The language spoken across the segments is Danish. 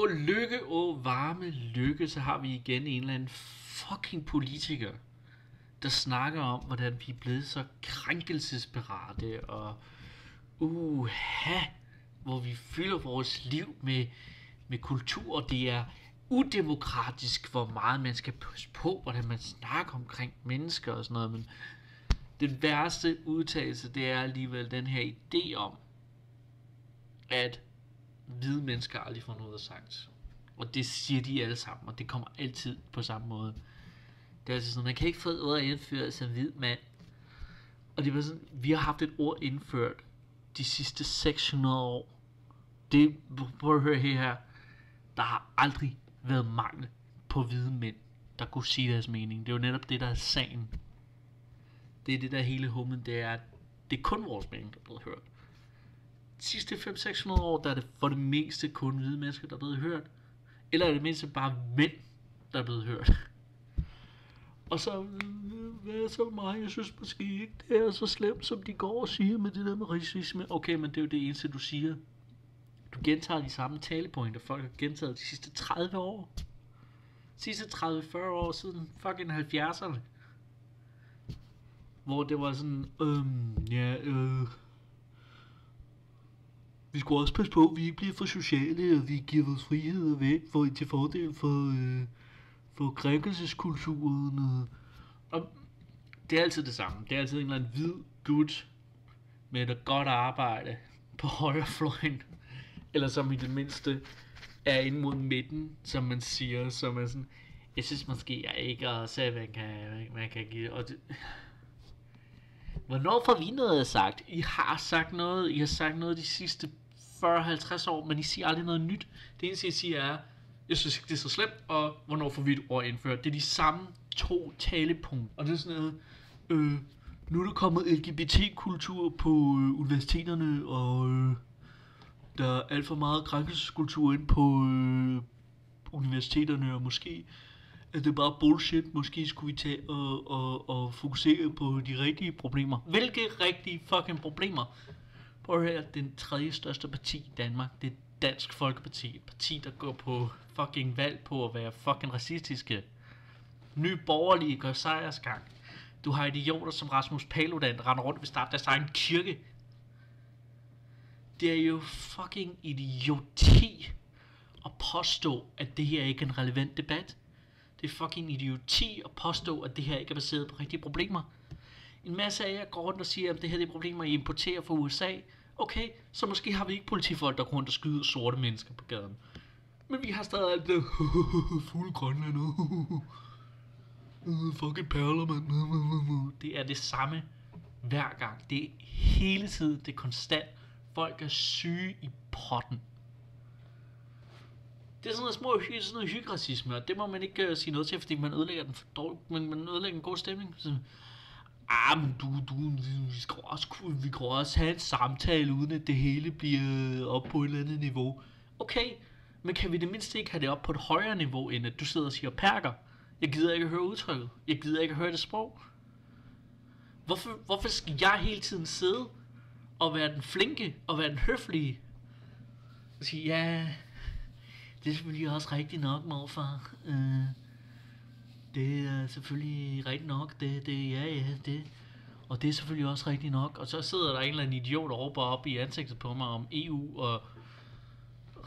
Lykke, varme lykke, så har vi igen en eller anden fucking politiker, der snakker om, hvordan vi er blevet så krænkelsesparate, og hvor vi fylder vores liv med kultur, og det er udemokratisk, hvor meget man skal passe på, hvordan man snakker omkring mennesker og sådan noget, men den værste udtalelse, det er alligevel den her idé om, at hvide mennesker aldrig får noget sagt. Og det siger de alle sammen, og det kommer altid på samme måde. Det er altså sådan, man kan ikke få et ord indført som hvid mand. Og det var sådan, vi har haft et ord indført de sidste 600 år. Det, prøv at høre her. Der har aldrig været mangel på hvide mænd, der kunne sige deres mening. Det er jo netop det, der er sagen. Det er det der hele humlen, det er kun vores mening, der er blevet hørt. De sidste 500-600 år, der er det for det meste kun hvide mennesker, der er blevet hørt. Eller er det mindste bare mænd, der er blevet hørt. Og så, hvad er så mig? Jeg synes måske ikke, det er så slemt, som de går og siger med det der med racisme. Okay, men det er jo det eneste, du siger. Du gentager de samme talepointer, folk har gentaget de sidste 30 år. De sidste 30-40 år siden fucking 70'erne. Hvor det var sådan, vi skulle også passe på, at vi ikke bliver for sociale, og vi giver vores friheder væk til fordel for krænkelseskulturen. Og det er altid det samme. Det er altid en eller anden hvid gut med et godt arbejde på højrefløjen, eller som i det mindste er ind mod midten, som man siger, som er sådan, jeg synes måske jeg ikke, og så man kan give, og det. Hvornår får vi noget sagt? I har sagt noget de sidste 40-50 år, men I siger aldrig noget nyt. Det eneste I siger er, jeg synes ikke det er så slemt, og hvornår får vi et ord indført? Det er de samme 2 talepunkter. Og det er sådan noget, nu er der kommet LGBT-kultur på universiteterne, og der er alt for meget krænkelseskultur ind på universiteterne, og måske at det er bare bullshit. Måske skulle vi tage og fokusere på de rigtige problemer. Hvilke rigtige fucking problemer? Prøv at høre, den 3. største parti i Danmark, det er Dansk Folkeparti. Et parti, der går på fucking valg på at være fucking racistiske. Nye borgerlige gør sejrsgang. Du har idioter som Rasmus Paludan, der render rundt og vil starte deres egen kirke. Det er jo fucking idioti at påstå, at det her ikke er en relevant debat. Det er fucking idioti at påstå, at det her ikke er baseret på rigtige problemer. En masse af jer går rundt og siger, at det her er problemer, I importerer fra USA. Okay, så måske har vi ikke politifolk, der går rundt og skyder sorte mennesker på gaden. Men vi har stadig alt det fulde Grønland. Fucking perler, mand. Det er det samme hver gang. Det er hele tiden, det er konstant. Folk er syge i potten. Det er sådan noget hygge-racisme, og det må man ikke sige noget til, fordi man ødelægger den for dårligt, men man ødelægger en god stemning. Så, men vi kan også have en samtale, uden at det hele bliver op på et eller andet niveau. Okay, men kan vi det mindste ikke have det op på et højere niveau, end at du sidder og siger perker? Jeg gider ikke at høre udtrykket. Jeg gider ikke at høre det sprog. Hvorfor skal jeg hele tiden sidde og være den flinke, og være den høflige? Og sige, ja, det er selvfølgelig også rigtigt nok, morfar. Det er selvfølgelig rigtigt nok. Det. Og det er selvfølgelig også rigtigt nok. Og så sidder der en eller anden idiot og råber op i ansigtet på mig om EU og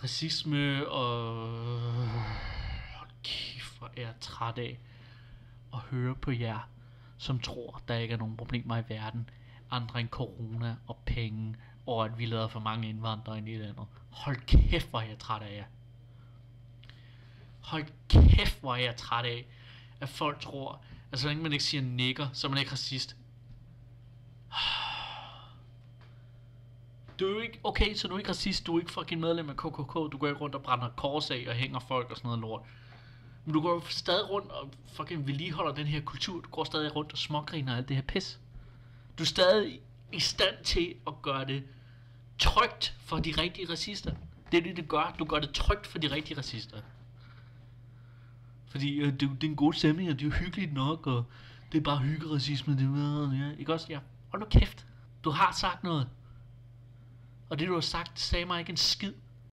racisme og kæft, hvor er jeg træt af at høre på jer, som tror, der ikke er nogen problemer i verden, andre end corona og penge, og at vi lader for mange indvandrere ind i landet. Hold kæft, hvor er jeg træt af jer. Hold kæft, hvor er jeg træt af, at folk tror, at så længe man ikke siger nigger, så er man ikke racist. Du er jo ikke, okay, så du er ikke racist, du er ikke fucking medlem af KKK, du går ikke rundt og brænder kors af og hænger folk og sådan noget lort. Men du går stadig rundt og fucking vedligeholder den her kultur, du går stadig rundt og smågriner alt det her pis. Du er stadig i stand til at gøre det trygt for de rigtige racister. Det er det, det gør. Du gør det trygt for de rigtige racister. Fordi det er en god stemning, og det er jo hyggeligt nok, og det er bare hyggeracisme, det er, ja. Ikke også? Ja. Hold nu kæft. Du har sagt noget. Og det du har sagt, sagde mig ikke en skid.